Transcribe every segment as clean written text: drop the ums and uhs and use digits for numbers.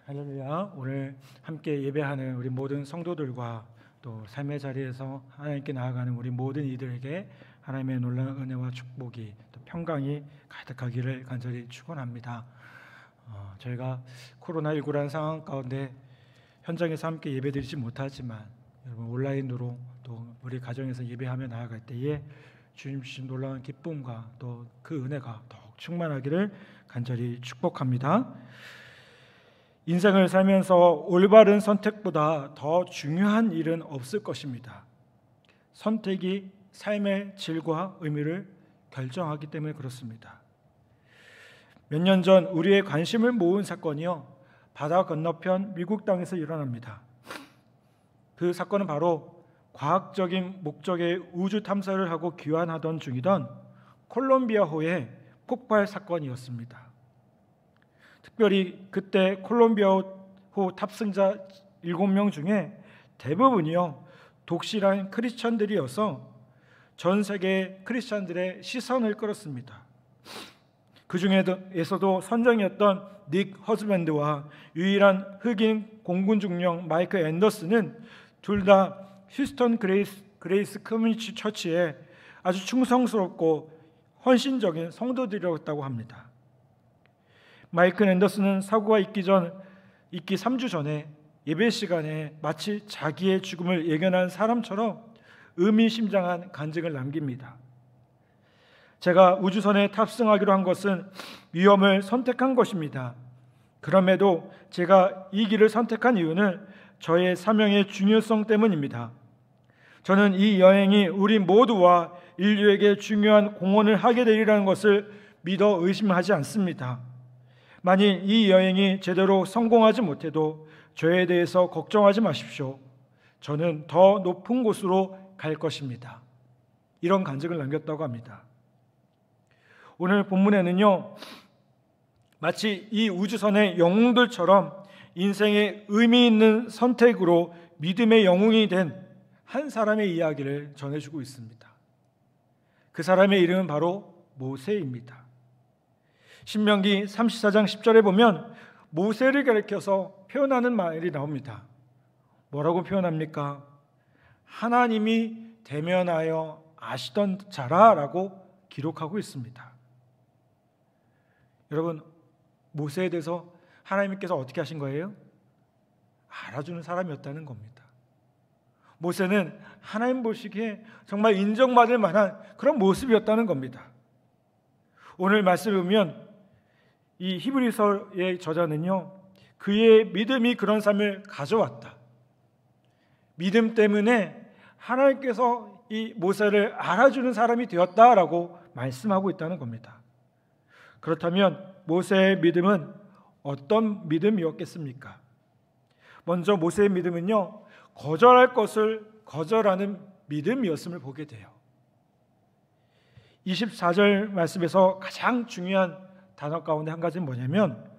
할렐루야. 오늘 함께 예배하는 우리 모든 성도들과 또 삶의 자리에서 하나님께 나아가는 우리 모든 이들에게 하나님의 놀라운 은혜와 축복이 또 평강이 가득하기를 간절히 축원합니다. 저희가 코로나19라는 상황 가운데 현장에서 함께 예배드리지 못하지만 여러분 온라인으로 또 우리 가정에서 예배하며 나아갈 때에 주님 주신 놀라운 기쁨과 또 그 은혜가 더욱 충만하기를 간절히 축복합니다. 인생을 살면서 올바른 선택보다 더 중요한 일은 없을 것입니다. 선택이 삶의 질과 의미를 결정하기 때문에 그렇습니다. 몇 년 전 우리의 관심을 모은 사건이요, 바다 건너편 미국 땅에서 일어납니다. 그 사건은 바로 과학적인 목적의 우주 탐사를 하고 귀환하던 중이던 콜롬비아호의 폭발 사건이었습니다. 특별히 그때 콜롬비아호 탑승자 7명 중에 대부분이요 독실한 크리스천들이어서 전 세계 크리스천들의 시선을 끌었습니다. 그 중에서도 선정이었던 닉 허즈밴드와 유일한 흑인 공군 중령 마이크 앤더슨은 둘 다 휴스턴 그레이스 커뮤니티 처치에 아주 충성스럽고 헌신적인 성도들이었다고 합니다. 마이크 앤더슨은 사고가 있기 3주 전에 예배 시간에 마치 자기의 죽음을 예견한 사람처럼 의미심장한 간증을 남깁니다. 제가 우주선에 탑승하기로 한 것은 위험을 선택한 것입니다. 그럼에도 제가 이 길을 선택한 이유는 저의 사명의 중요성 때문입니다. 저는 이 여행이 우리 모두와 인류에게 중요한 공헌을 하게 되리라는 것을 믿어 의심하지 않습니다. 만일 이 여행이 제대로 성공하지 못해도 저에 대해서 걱정하지 마십시오. 저는 더 높은 곳으로 갈 것입니다. 이런 간증을 남겼다고 합니다. 오늘 본문에는요, 마치 이 우주선의 영웅들처럼 인생의 의미 있는 선택으로 믿음의 영웅이 된 한 사람의 이야기를 전해주고 있습니다. 그 사람의 이름은 바로 모세입니다. 신명기 34장 10절에 보면 모세를 가리켜서 표현하는 말이 나옵니다. 뭐라고 표현합니까? 하나님이 대면하여 아시던 자라라고 기록하고 있습니다. 여러분, 모세에 대해서 하나님께서 어떻게 하신 거예요? 알아주는 사람이었다는 겁니다. 모세는 하나님 보시기에 정말 인정받을 만한 그런 모습이었다는 겁니다. 오늘 말씀을 보면 이 히브리서의 저자는요, 그의 믿음이 그런 삶을 가져왔다. 믿음 때문에 하나님께서 이 모세를 알아주는 사람이 되었다라고 말씀하고 있다는 겁니다. 그렇다면 모세의 믿음은 어떤 믿음이었겠습니까? 먼저 모세의 믿음은요, 거절할 것을 거절하는 믿음이었음을 보게 돼요. 24절 말씀에서 가장 중요한 단어 가운데 한 가지는 뭐냐면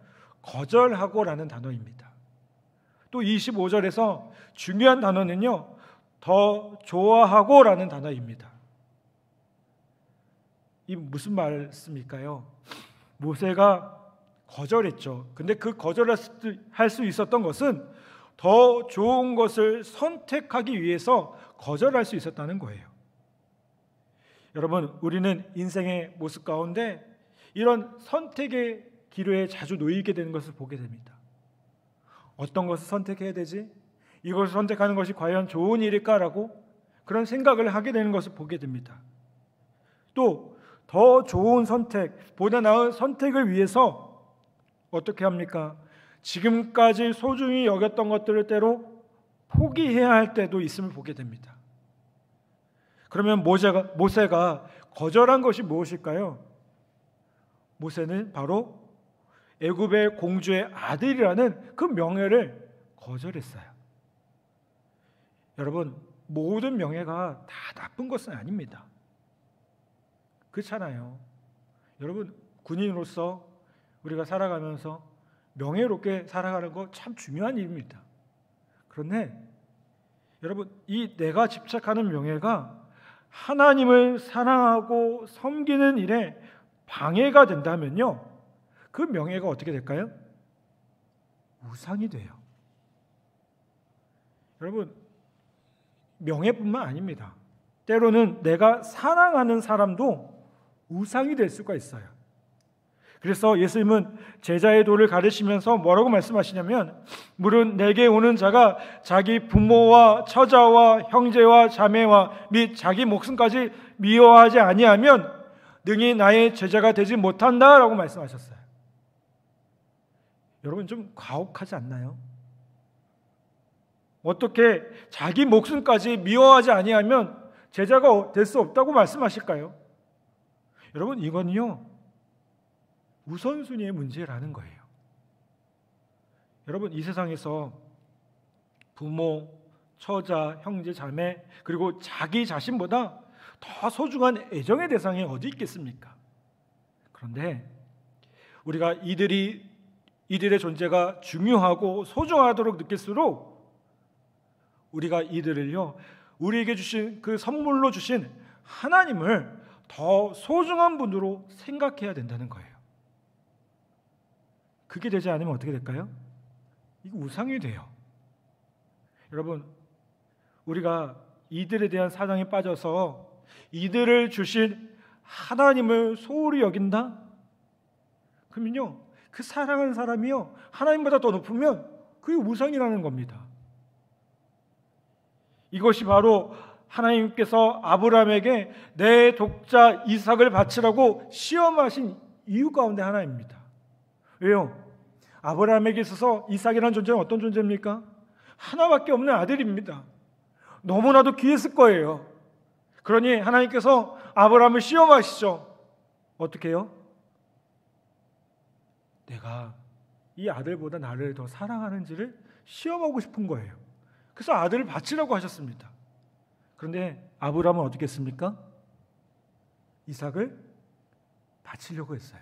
거절하고라는 단어입니다. 또 25절에서 중요한 단어는요, 더 좋아하고라는 단어입니다. 이 무슨 말씀일까요? 모세가 거절했죠. 근데 그 거절할 수 있었던 것은 더 좋은 것을 선택하기 위해서 거절할 수 있었다는 거예요. 여러분, 우리는 인생의 모습 가운데 이런 선택의 기로에 자주 놓이게 되는 것을 보게 됩니다. 어떤 것을 선택해야 되지? 이것을 선택하는 것이 과연 좋은 일일까라고 그런 생각을 하게 되는 것을 보게 됩니다. 또 더 좋은 선택, 보다 나은 선택을 위해서 어떻게 합니까? 지금까지 소중히 여겼던 것들을 때로 포기해야 할 때도 있음을 보게 됩니다. 그러면 모세가 거절한 것이 무엇일까요? 모세는 바로 애굽의 공주의 아들이라는 그 명예를 거절했어요. 여러분, 모든 명예가 다 나쁜 것은 아닙니다. 그렇잖아요. 여러분, 군인으로서 우리가 살아가면서 명예롭게 살아가는 거 참 중요한 일입니다. 그런데 여러분, 이 내가 집착하는 명예가 하나님을 사랑하고 섬기는 일에 방해가 된다면요, 그 명예가 어떻게 될까요? 우상이 돼요. 여러분, 명예뿐만 아닙니다. 때로는 내가 사랑하는 사람도 우상이 될 수가 있어요. 그래서 예수님은 제자의 도를 가르치면서 뭐라고 말씀하시냐면, 물은 내게 오는 자가 자기 부모와 처자와 형제와 자매와 및 자기 목숨까지 미워하지 아니하면 능히 나의 제자가 되지 못한다라고 말씀하셨어요. 여러분, 좀 가혹하지 않나요? 어떻게 자기 목숨까지 미워하지 아니하면 제자가 될 수 없다고 말씀하실까요? 여러분, 이건요 우선순위의 문제라는 거예요. 여러분, 이 세상에서 부모, 처자, 형제, 자매, 그리고 자기 자신보다 더 소중한 애정의 대상이 어디 있겠습니까? 그런데 우리가 이들의 존재가 중요하고 소중하도록 느낄수록 우리가 이들을요, 우리에게 주신 그 선물로 주신 하나님을 더 소중한 분으로 생각해야 된다는 거예요. 그게 되지 않으면 어떻게 될까요? 이거 우상이 돼요. 여러분, 우리가 이들에 대한 사랑에 빠져서 이들을 주신 하나님을 소홀히 여긴다? 그러면요, 그 사랑하는 사람이요 하나님보다 더 높으면 그게 우상이라는 겁니다. 이것이 바로 하나님께서 아브라함에게 내 독자 이삭을 바치라고 시험하신 이유 가운데 하나입니다. 왜요? 아브라함에게 있어서 이삭이라는 존재는 어떤 존재입니까? 하나밖에 없는 아들입니다. 너무나도 귀했을 거예요. 그러니 하나님께서 아브라함을 시험하시죠. 어떻게 해요? 내가 이 아들보다 나를 더 사랑하는지를 시험하고 싶은 거예요. 그래서 아들을 바치라고 하셨습니다. 그런데 아브라함은 어떻게 했습니까? 이삭을 바치려고 했어요.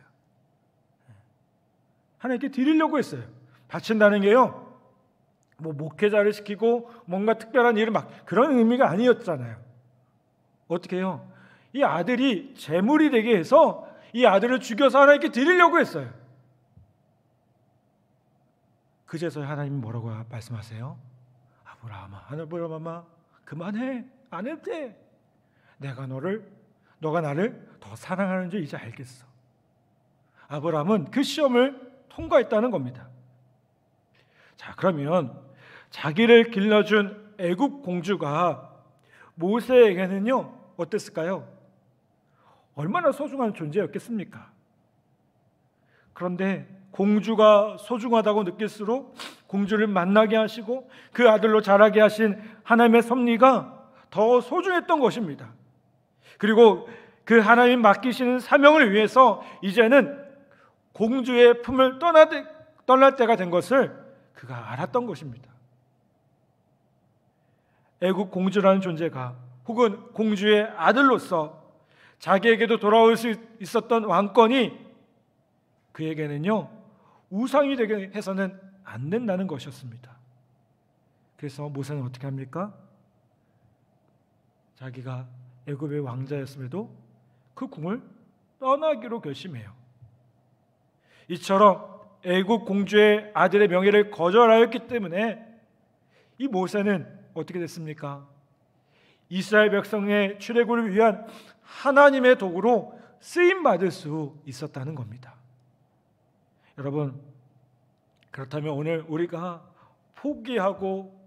하나님께 드리려고 했어요. 바친다는 게요, 뭐 목회자를 시키고 뭔가 특별한 일을 막 그런 의미가 아니었잖아요. 어떻게 해요? 이 아들이 제물이 되게 해서 이 아들을 죽여서 하나님께 드리려고 했어요. 그제서야 하나님이 뭐라고 말씀하세요? 아브라함아, 그만해. 안 해도 돼. 너가 나를 더 사랑하는 줄 이제 알겠어. 아브라함은 그 시험을 통과했다는 겁니다. 자, 그러면 자기를 길러준 애굽 공주가 모세에게는요 어땠을까요? 얼마나 소중한 존재였겠습니까? 그런데 공주가 소중하다고 느낄수록 공주를 만나게 하시고 그 아들로 자라게 하신 하나님의 섭리가 더 소중했던 것입니다. 그리고 그 하나님 맡기시는 사명을 위해서 이제는 공주의 품을 떠날 때가 된 것을 그가 알았던 것입니다. 애국 공주라는 존재가, 혹은 공주의 아들로서 자기에게도 돌아올 수 있었던 왕권이 그에게는요 우상이 되게 해서는 안 된다는 것이었습니다. 그래서 모세는 어떻게 합니까? 자기가 애굽의 왕자였음에도 그 궁을 떠나기로 결심해요. 이처럼 애굽 공주의 아들의 명예를 거절하였기 때문에 이 모세는 어떻게 됐습니까? 이스라엘 백성의 출애굽을 위한 하나님의 도구로 쓰임 받을 수 있었다는 겁니다. 여러분, 그렇다면 오늘 우리가 포기하고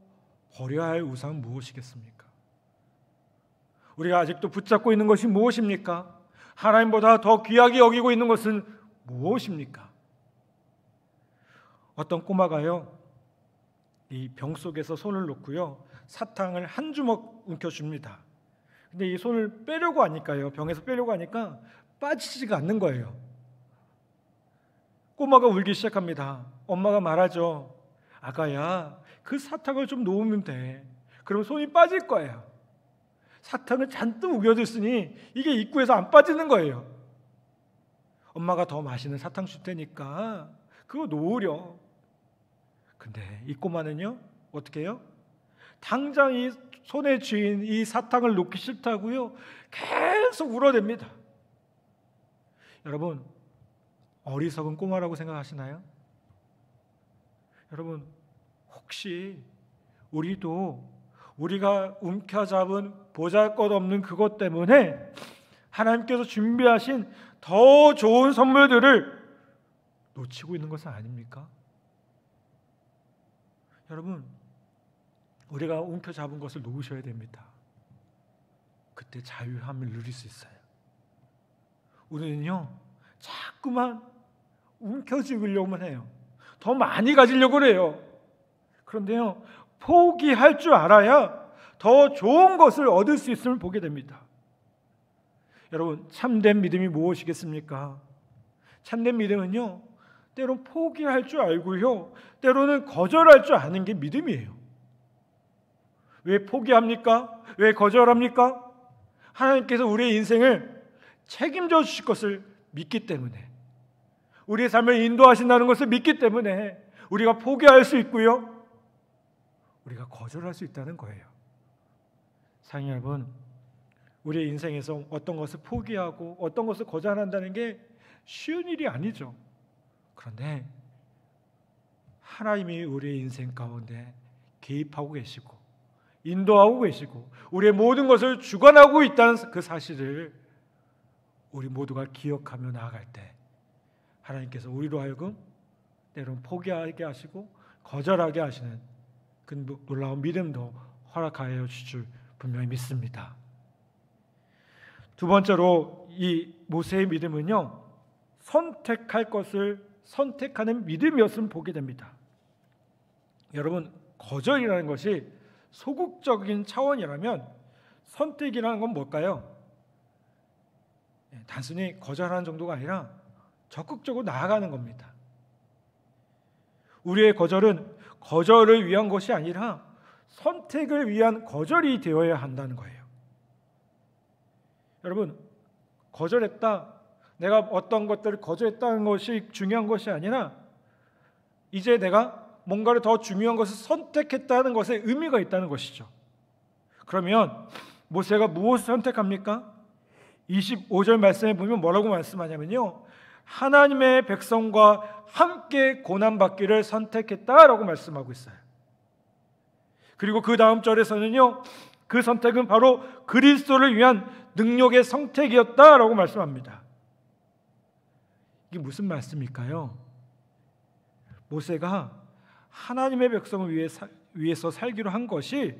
버려야 할 우상은 무엇이겠습니까? 우리가 아직도 붙잡고 있는 것이 무엇입니까? 하나님보다 더 귀하게 여기고 있는 것은 무엇입니까? 어떤 꼬마가요, 이 병 속에서 손을 놓고요 사탕을 한 주먹 움켜줍니다. 근데 이 손을 빼려고 하니까요, 병에서 빼려고 하니까 빠지지가 않는 거예요. 꼬마가 울기 시작합니다. 엄마가 말하죠. 아가야, 그 사탕을 좀 놓으면 돼. 그럼 손이 빠질 거예요. 사탕을 잔뜩 우겨줬으니 이게 입구에서 안 빠지는 거예요. 엄마가 더 맛있는 사탕 줄 테니까 그거 놓으려. 근데 이 꼬마는요 어떻게 해요? 당장 이 손에 쥐인 이 사탕을 놓기 싫다고요 계속 울어댑니다. 여러분, 어리석은 꼬마라고 생각하시나요? 여러분, 혹시 우리도 우리가 움켜잡은 보잘것없는 그것 때문에 하나님께서 준비하신 더 좋은 선물들을 놓치고 있는 것은 아닙니까? 여러분, 우리가 움켜잡은 것을 놓으셔야 됩니다. 그때 자유함을 누릴 수 있어요. 우리는요, 자꾸만 움켜쥐려고만 해요. 더 많이 가지려고 해요. 그런데요, 포기할 줄 알아야 더 좋은 것을 얻을 수 있음을 보게 됩니다. 여러분, 참된 믿음이 무엇이겠습니까? 참된 믿음은요, 때론 포기할 줄 알고요, 때로는 거절할 줄 아는 게 믿음이에요. 왜 포기합니까? 왜 거절합니까? 하나님께서 우리의 인생을 책임져 주실 것을 믿기 때문에, 우리의 삶을 인도하신다는 것을 믿기 때문에 우리가 포기할 수 있고요, 우리가 거절할 수 있다는 거예요. 사랑하는 여러분, 우리의 인생에서 어떤 것을 포기하고 어떤 것을 거절한다는 게 쉬운 일이 아니죠. 그런데 하나님이 우리의 인생 가운데 개입하고 계시고 인도하고 계시고 우리의 모든 것을 주관하고 있다는 그 사실을 우리 모두가 기억하며 나아갈 때 하나님께서 우리로 하여금 때로는 포기하게 하시고 거절하게 하시는 그 놀라운 믿음도 허락하여 주실 줄 분명히 믿습니다. 두 번째로 이 모세의 믿음은요, 선택할 것을 선택하는 믿음이었음을 보게 됩니다. 여러분, 거절이라는 것이 소극적인 차원이라면 선택이라는 건 뭘까요? 단순히 거절하는 정도가 아니라 적극적으로 나아가는 겁니다. 우리의 거절은 거절을 위한 것이 아니라 선택을 위한 거절이 되어야 한다는 거예요. 여러분, 거절했다, 내가 어떤 것들을 거절했다는 것이 중요한 것이 아니라 이제 내가 뭔가를 더 중요한 것을 선택했다는 것에 의미가 있다는 것이죠. 그러면 모세가 무엇을 선택합니까? 25절 말씀에 보면 뭐라고 말씀하냐면요, 하나님의 백성과 함께 고난받기를 선택했다라고 말씀하고 있어요. 그리고 그 다음 절에서는요, 그 선택은 바로 그리스도를 위한 능력의 선택이었다라고 말씀합니다. 이게 무슨 말씀일까요? 모세가 하나님의 백성을 위해서 살기로 한 것이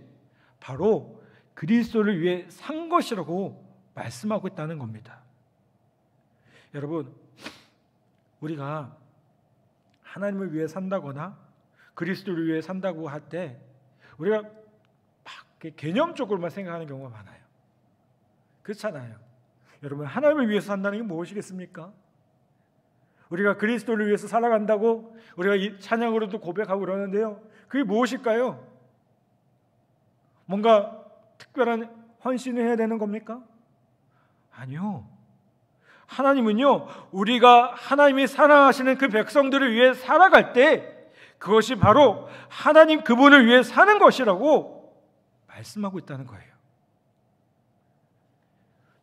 바로 그리스도를 위해 산 것이라고 말씀하고 있다는 겁니다. 여러분, 우리가 하나님을 위해 산다거나 그리스도를 위해 산다고 할 때 우리가 막 개념적으로만 생각하는 경우가 많아요. 그렇잖아요. 여러분, 하나님을 위해서 산다는 게 무엇이겠습니까? 우리가 그리스도를 위해서 살아간다고 우리가 이 찬양으로도 고백하고 그러는데요, 그게 무엇일까요? 뭔가 특별한 헌신을 해야 되는 겁니까? 아니요. 하나님은요, 우리가 하나님이 사랑하시는 그 백성들을 위해 살아갈 때 그것이 바로 하나님 그분을 위해 사는 것이라고 말씀하고 있다는 거예요.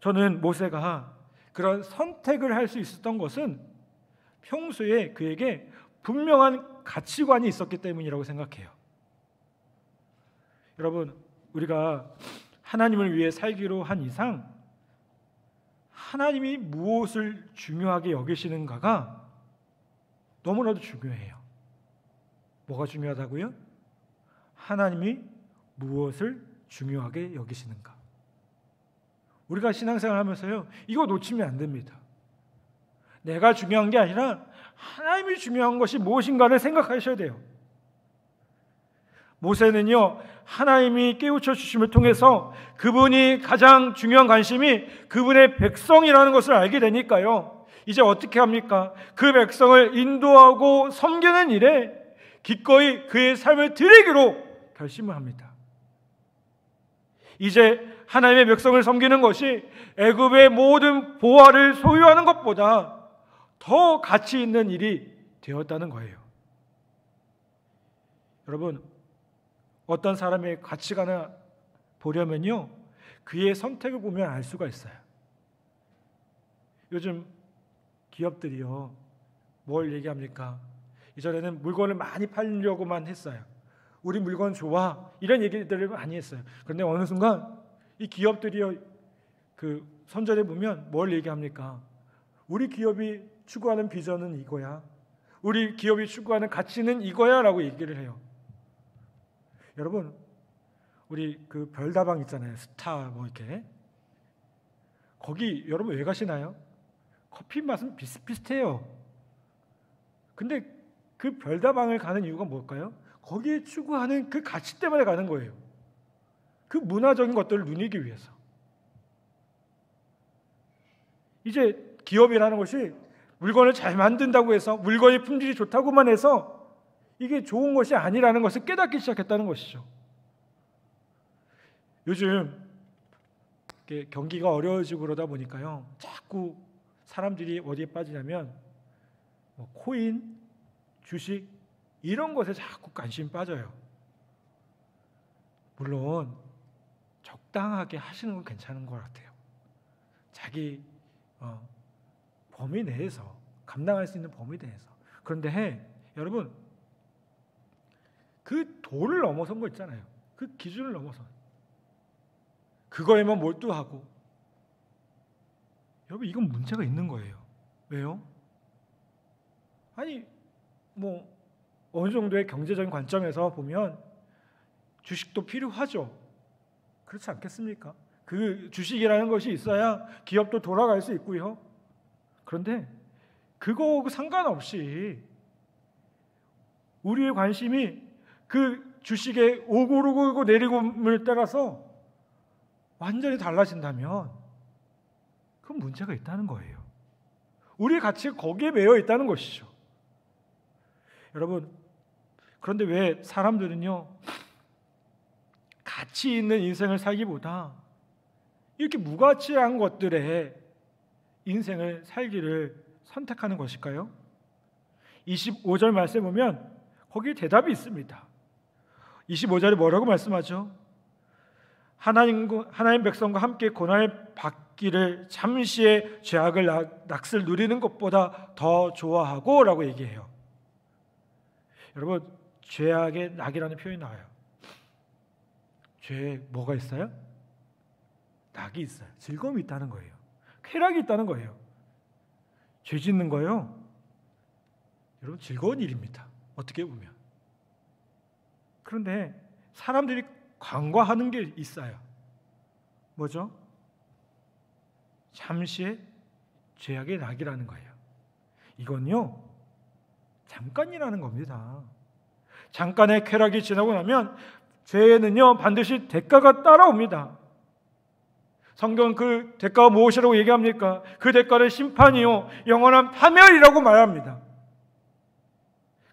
저는 모세가 그런 선택을 할 수 있었던 것은 평소에 그에게 분명한 가치관이 있었기 때문이라고 생각해요. 여러분, 우리가 하나님을 위해 살기로 한 이상 하나님이 무엇을 중요하게 여기시는가가 너무나도 중요해요. 뭐가 중요하다고요? 하나님이 무엇을 중요하게 여기시는가. 우리가 신앙생활 하면서요, 이거 놓치면 안 됩니다. 내가 중요한 게 아니라 하나님이 중요한 것이 무엇인가를 생각하셔야 돼요. 모세는요, 하나님이 깨우쳐 주심을 통해서 그분이 가장 중요한 관심이 그분의 백성이라는 것을 알게 되니까요, 이제 어떻게 합니까? 그 백성을 인도하고 섬기는 일에 기꺼이 그의 삶을 드리기로 결심을 합니다. 이제 하나님의 백성을 섬기는 것이 애굽의 모든 보화를 소유하는 것보다 더 가치 있는 일이 되었다는 거예요. 여러분, 어떤 사람의 가치관을 보려면요, 그의 선택을 보면 알 수가 있어요. 요즘 기업들이요, 뭘 얘기합니까? 이전에는 물건을 많이 팔려고만 했어요. 우리 물건 좋아, 이런 얘기들을 많이 했어요. 그런데 어느 순간 이 기업들이 그 선전에 보면 뭘 얘기합니까? 우리 기업이 추구하는 비전은 이거야, 우리 기업이 추구하는 가치는 이거야 라고 얘기를 해요. 여러분, 우리 그 별다방 있잖아요. 스타 뭐 이렇게. 거기 여러분 왜 가시나요? 커피 맛은 비슷비슷해요. 근데 그 별다방을 가는 이유가 뭘까요? 거기에 추구하는 그 가치 때문에 가는 거예요. 그 문화적인 것들을 누리기 위해서. 이제 기업이라는 것이 물건을 잘 만든다고 해서, 물건의 품질이 좋다고만 해서 이게 좋은 것이 아니라는 것을 깨닫기 시작했다는 것이죠. 요즘 경기가 어려워지고 그러다 보니까요, 자꾸 사람들이 어디에 빠지냐면 코인, 주식 이런 것에 자꾸 관심이 빠져요. 물론 적당하게 하시는 건 괜찮은 것 같아요. 자기 범위 내에서, 감당할 수 있는 범위 내에서. 그런데 여러분, 그 도를 넘어선 거 있잖아요. 그 기준을 넘어선, 그거에만 몰두하고, 여러분 이건 문제가 있는 거예요. 왜요? 아니 뭐 어느 정도의 경제적인 관점에서 보면 주식도 필요하죠. 그렇지 않겠습니까? 그 주식이라는 것이 있어야 기업도 돌아갈 수 있고요. 그런데 그거하고 상관없이 우리의 관심이 그 주식의 오르고 내리고를 따라서 완전히 달라진다면 그건 문제가 있다는 거예요. 우리의 가치가 거기에 매여 있다는 것이죠. 여러분, 그런데 왜 사람들은요, 가치 있는 인생을 살기보다 이렇게 무가치한 것들에 인생을 살기를 선택하는 것일까요? 25절 말씀에 보면 거기에 대답이 있습니다. 25절에 뭐라고 말씀하죠? 하나님 백성과 함께 고난을 받기를 잠시의 죄악을 낙을 누리는 것보다 더 좋아하고 라고 얘기해요. 여러분, 죄악의 낙이라는 표현이 나와요. 죄에 뭐가 있어요? 낙이 있어요. 즐거움이 있다는 거예요. 쾌락이 있다는 거예요. 죄 짓는 거요, 여러분, 즐거운 일입니다. 어떻게 보면. 그런데 사람들이 간과하는 게 있어요. 뭐죠? 잠시의 죄악의 낙이라는 거예요. 이건요, 잠깐이라는 겁니다. 잠깐의 쾌락이 지나고 나면 죄에는요 반드시 대가가 따라옵니다. 성경은 그 대가가 무엇이라고 얘기합니까? 그 대가는 심판이요 영원한 파멸이라고 말합니다.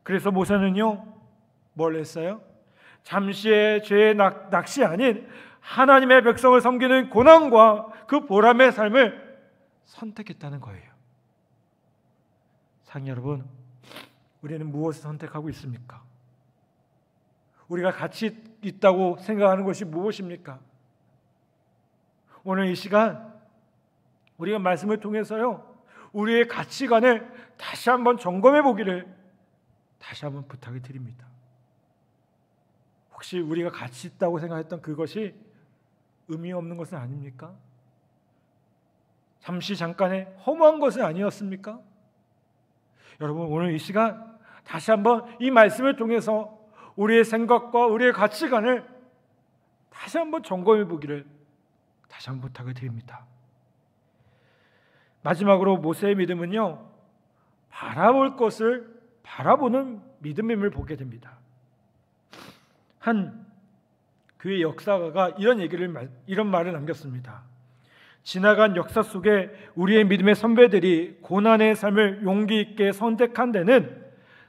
그래서 모세는요 뭘 했어요? 잠시의 죄의 낚시 아닌 하나님의 백성을 섬기는 고난과 그 보람의 삶을 선택했다는 거예요. 사랑 여러분, 우리는 무엇을 선택하고 있습니까? 우리가 가치 있다고 생각하는 것이 무엇입니까? 오늘 이 시간 우리가 말씀을 통해서요 우리의 가치관을 다시 한번 점검해 보기를 다시 한번 부탁을 드립니다. 혹시 우리가 가치 있다고 생각했던 그것이 의미 없는 것은 아닙니까? 잠깐의 허무한 것은 아니었습니까? 여러분, 오늘 이 시간 다시 한번 이 말씀을 통해서 우리의 생각과 우리의 가치관을 다시 한번 점검해 보기를 다시 한번 부탁을 드립니다. 마지막으로 모세의 믿음은요 바라볼 것을 바라보는 믿음임을 보게 됩니다. 한 교회 역사가가 이런 말을 남겼습니다. 지나간 역사 속에 우리의 믿음의 선배들이 고난의 삶을 용기 있게 선택한 데는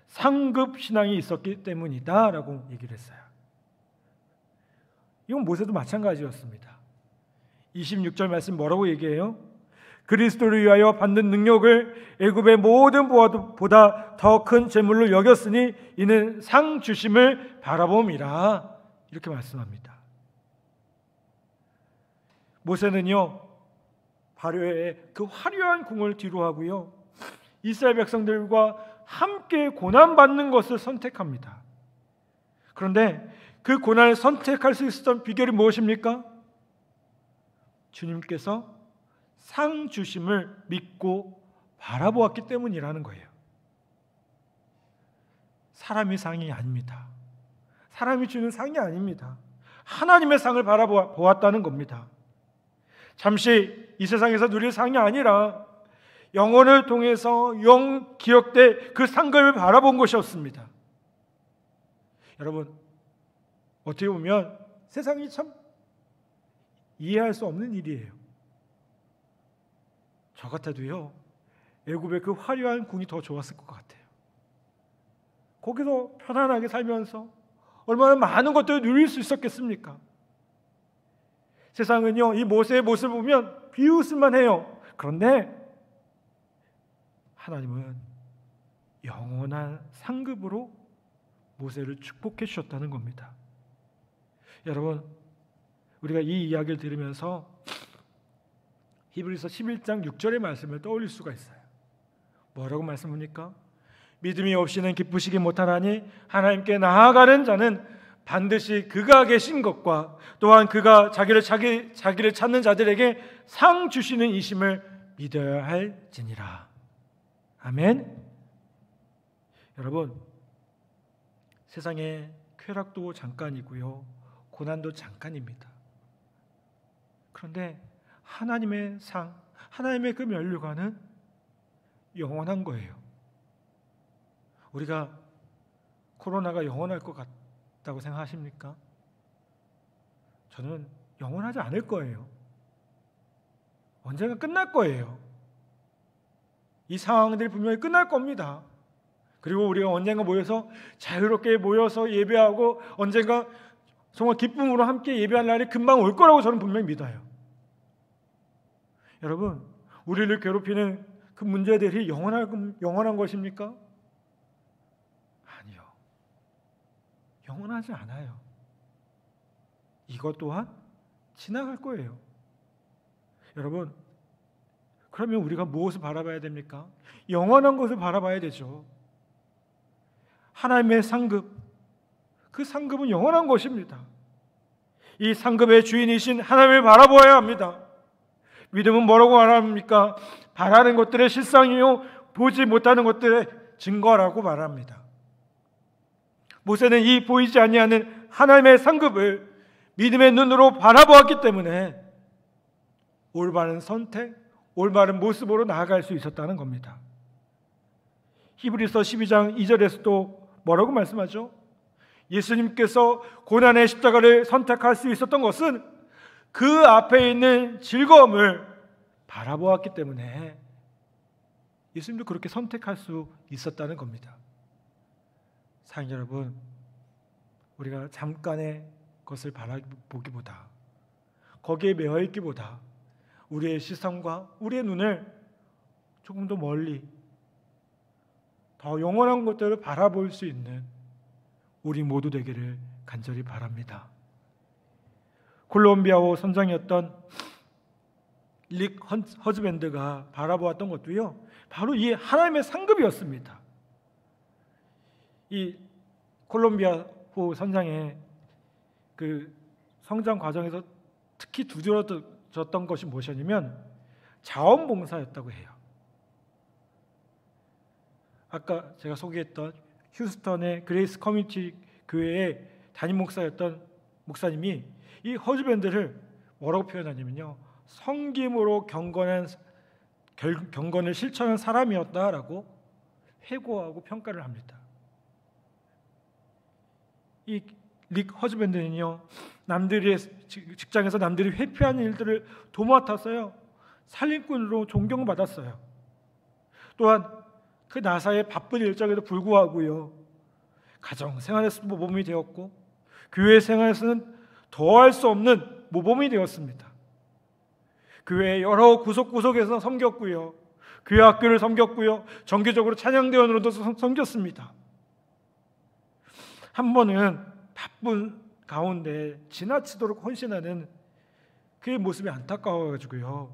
상급 신앙이 있었기 때문이다 라고 얘기를 했어요. 이건 모세도 마찬가지였습니다. 26절 말씀 뭐라고 얘기해요? 그리스도를 위하여 받는 능력을 애굽의 모든 보다 더 큰 재물로 여겼으니 이는 상 주심을 바라봄이라, 이렇게 말씀합니다. 모세는요 바로의 그 화려한 궁을 뒤로하고요 이스라엘 백성들과 함께 고난받는 것을 선택합니다. 그런데 그 고난을 선택할 수 있었던 비결이 무엇입니까? 주님께서 상 주심을 믿고 바라보았기 때문이라는 거예요. 사람이 상이 아닙니다. 사람이 주는 상이 아닙니다. 하나님의 상을 바라보았다는 겁니다. 잠시 이 세상에서 누릴 상이 아니라 영혼을 통해서 영 기억될 그 상급을 바라본 것이었습니다. 여러분, 어떻게 보면 세상이 참 이해할 수 없는 일이에요. 저 같아도요, 애굽의 그 화려한 궁이 더 좋았을 것 같아요. 거기서 편안하게 살면서 얼마나 많은 것들을 누릴 수 있었겠습니까? 세상은요, 이 모세의 모습을 보면 비웃을만 해요. 그런데 하나님은 영원한 상급으로 모세를 축복해 주셨다는 겁니다. 여러분, 우리가 이 이야기를 들으면서 히브리서 11장 6절의 말씀을 떠올릴 수가 있어요. 뭐라고 말씀합니까? 믿음이 없이는 기쁘시기 못하나니 하나님께 나아가는 자는 반드시 그가 계신 것과 또한 그가 자기를 찾는 자들에게 상 주시는 이심을 믿어야 할지니라. 아멘. 여러분, 세상에 쾌락도 잠깐이고요, 고난도 잠깐입니다. 그런데 하나님의 상, 하나님의 그 면류관은 영원한 거예요. 우리가 코로나가 영원할 것 같다고 생각하십니까? 저는 영원하지 않을 거예요. 언젠가 끝날 거예요. 이 상황들이 분명히 끝날 겁니다. 그리고 우리가 언젠가 모여서 자유롭게 모여서 예배하고 언젠가 정말 기쁨으로 함께 예배할 날이 금방 올 거라고 저는 분명히 믿어요. 여러분, 우리를 괴롭히는 그 문제들이 영원한 것입니까? 아니요. 영원하지 않아요. 이것 또한 지나갈 거예요. 여러분, 그러면 우리가 무엇을 바라봐야 됩니까? 영원한 것을 바라봐야 되죠. 하나님의 상급, 그 상급은 영원한 것입니다. 이 상급의 주인이신 하나님을 바라보아야 합니다. 믿음은 뭐라고 말합니까? 바라는 것들의 실상이요, 보지 못하는 것들의 증거라고 말합니다. 모세는 이 보이지 아니하는 하나님의 상급을 믿음의 눈으로 바라보았기 때문에 올바른 선택, 올바른 모습으로 나아갈 수 있었다는 겁니다. 히브리서 12장 2절에서도 뭐라고 말씀하죠? 예수님께서 고난의 십자가를 선택할 수 있었던 것은 그 앞에 있는 즐거움을 바라보았기 때문에 예수님도 그렇게 선택할 수 있었다는 겁니다. 사랑 여러분, 우리가 잠깐의 것을 바라보기보다, 거기에 매여있기보다 우리의 시선과 우리의 눈을 조금 더 멀리, 더 영원한 것들을 바라볼 수 있는 우리 모두 되기를 간절히 바랍니다. 콜롬비아호 선장이었던 릭 허즈밴드가 바라보았던 것도요, 바로 이 하나님의 상급이었습니다. 이 콜롬비아호 선장의 그 성장 과정에서 특히 두드러졌던 것이 무엇이냐면 자원봉사였다고 해요. 아까 제가 소개했던 휴스턴의 그레이스 커뮤니티 교회의 담임 목사였던 목사님이 이 허즈밴드를 뭐라고 표현하냐면요, 성김으로 경건을 실천한 사람이었다라고 회고하고 평가를 합니다. 이 릭 허즈밴드는요, 남들의 직장에서 남들이 회피하는 일들을 도맡아서요, 살림꾼으로 존경받았어요. 또한 그 나사의 바쁜 일정에도 불구하고요, 가정 생활에서도 모범이 되었고 교회 생활에서는 더할 수 없는 모범이 되었습니다. 교회 여러 구석구석에서 섬겼고요, 교회 학교를 섬겼고요, 정기적으로 찬양대원으로도 섬겼습니다. 한 번은 바쁜 가운데 지나치도록 헌신하는 그의 모습이 안타까워가지고요,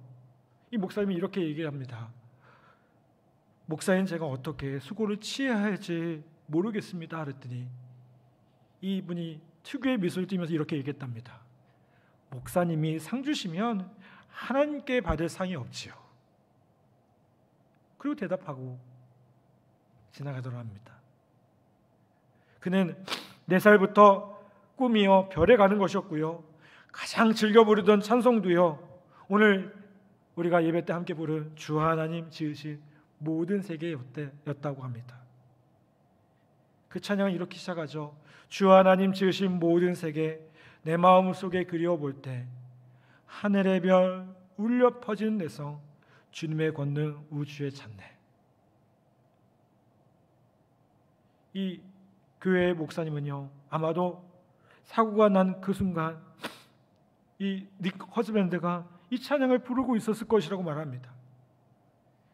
이 목사님이 이렇게 얘기합니다. 목사인 제가 어떻게 수고를 취해야 할지 모르겠습니다. 그랬더니 이분이 특유의 미소를 띠면서 이렇게 얘기했답니다. 목사님이 상 주시면 하나님께 받을 상이 없지요. 그리고 대답하고 지나가도록 합니다. 그는 4살부터 꿈이요 별에 가는 것이었고요, 가장 즐겨 부르던 찬송도요 오늘 우리가 예배 때 함께 부른 주 하나님 지으신 모든 세계였다고 합니다. 그 찬양은 이렇게 시작하죠. 주 하나님 지으신 모든 세계 내 마음속에 그리워볼 때 하늘의 별 울려 퍼지는 내성 주님의 권능 우주에 찾네. 이 교회의 목사님은요 아마도 사고가 난 그 순간 이 닉 허즈밴드가 이 찬양을 부르고 있었을 것이라고 말합니다.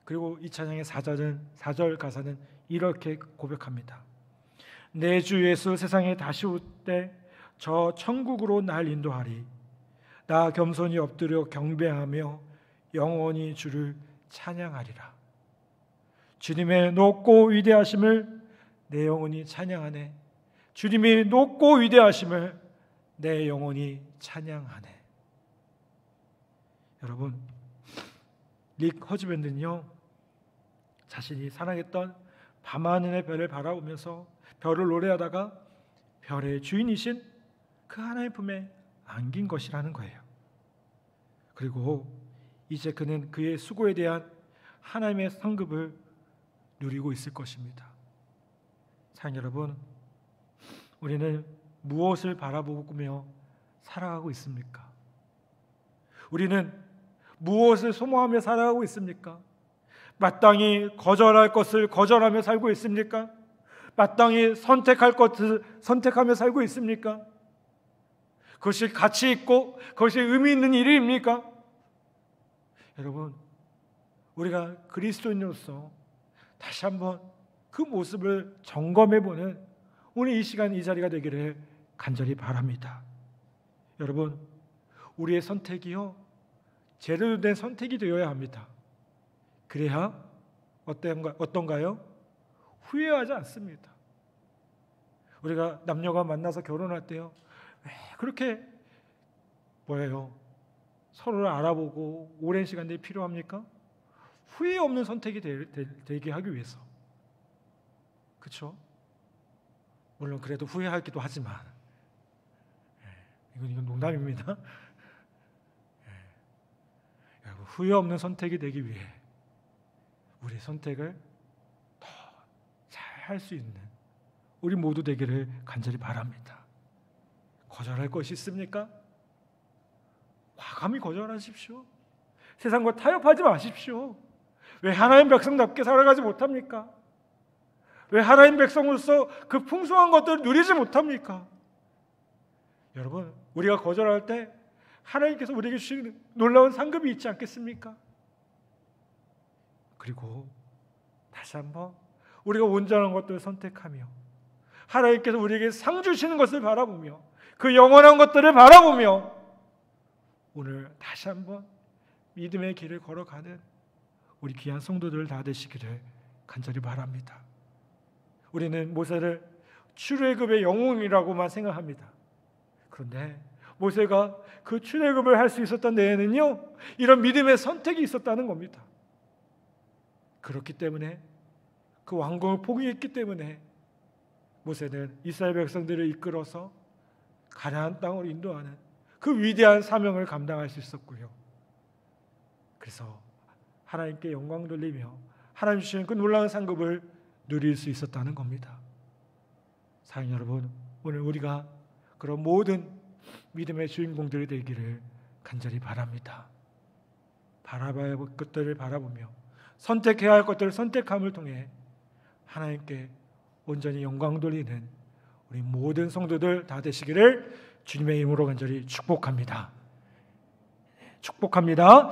그리고 이 찬양의 4절 가사는 이렇게 고백합니다. 내 주 예수 세상에 다시 올 때 저 천국으로 날 인도하리. 나 겸손히 엎드려 경배하며 영원히 주를 찬양하리라. 주님의 높고 위대하심을 내 영혼이 찬양하네. 주님이 높고 위대하심을 내 영혼이 찬양하네. 여러분, 릭 허즈밴드는요 자신이 사랑했던 밤하늘의 별을 바라보면서 별을 노래하다가 별의 주인이신 그 하나님 품에 안긴 것이라는 거예요. 그리고 이제 그는 그의 수고에 대한 하나님의 상급을 누리고 있을 것입니다. 사랑 여러분, 우리는 무엇을 바라보며 살아가고 있습니까? 우리는 무엇을 소망하며 살아가고 있습니까? 마땅히 거절할 것을 거절하며 살고 있습니까? 마땅히 선택할 것을 선택하며 살고 있습니까? 그것이 가치 있고 그것이 의미 있는 일입니까? 여러분, 우리가 그리스도인으로서 다시 한번 그 모습을 점검해보는 오늘 이 시간 이 자리가 되기를 간절히 바랍니다. 여러분, 우리의 선택이요 제대로 된 선택이 되어야 합니다. 그래야 어떤가요? 후회하지 않습니다. 우리가 남녀가 만나서 결혼할 때요 왜 그렇게 서로를 알아보고 오랜 시간들이 필요합니까? 후회 없는 선택이 되게 하기 위해서. 그렇죠? 물론 그래도 후회하기도 하지만 이건 농담입니다. 여러분, 후회 없는 선택이 되기 위해 우리 선택을 더 잘 할 수 있는 우리 모두 되기를 간절히 바랍니다. 거절할 것이 있습니까? 과감히 거절하십시오. 세상과 타협하지 마십시오. 왜 하나님 백성답게 살아가지 못합니까? 왜 하나님 백성으로서 그 풍성한 것들을 누리지 못합니까? 여러분, 우리가 거절할 때 하나님께서 우리에게 주시는 놀라운 상급이 있지 않겠습니까? 그리고 다시 한번 우리가 온전한 것들을 선택하며 하나님께서 우리에게 상 주시는 것을 바라보며 그 영원한 것들을 바라보며 오늘 다시 한번 믿음의 길을 걸어가는 우리 귀한 성도들 다 되시기를 간절히 바랍니다. 우리는 모세를 출애굽의 영웅이라고만 생각합니다. 그런데 모세가 그 출애굽을 할 수 있었던 데에는요 이런 믿음의 선택이 있었다는 겁니다. 그렇기 때문에 그 왕궁을 포기했기 때문에 모세는 이스라엘 백성들을 이끌어서 가나안 땅으로 인도하는 그 위대한 사명을 감당할 수 있었고요. 그래서 하나님께 영광 돌리며 하나님 주시는 그 놀라운 상급을 누릴 수 있었다는 겁니다. 사랑하는 여러분, 오늘 우리가 그런 모든 믿음의 주인공들이 되기를 간절히 바랍니다. 바라봐야 할 것들을 바라보며 선택해야 할 것들을 선택함을 통해 하나님께 온전히 영광 돌리는 우리 모든 성도들 다 되시기를 주님의 이름으로 간절히 축복합니다. 축복합니다.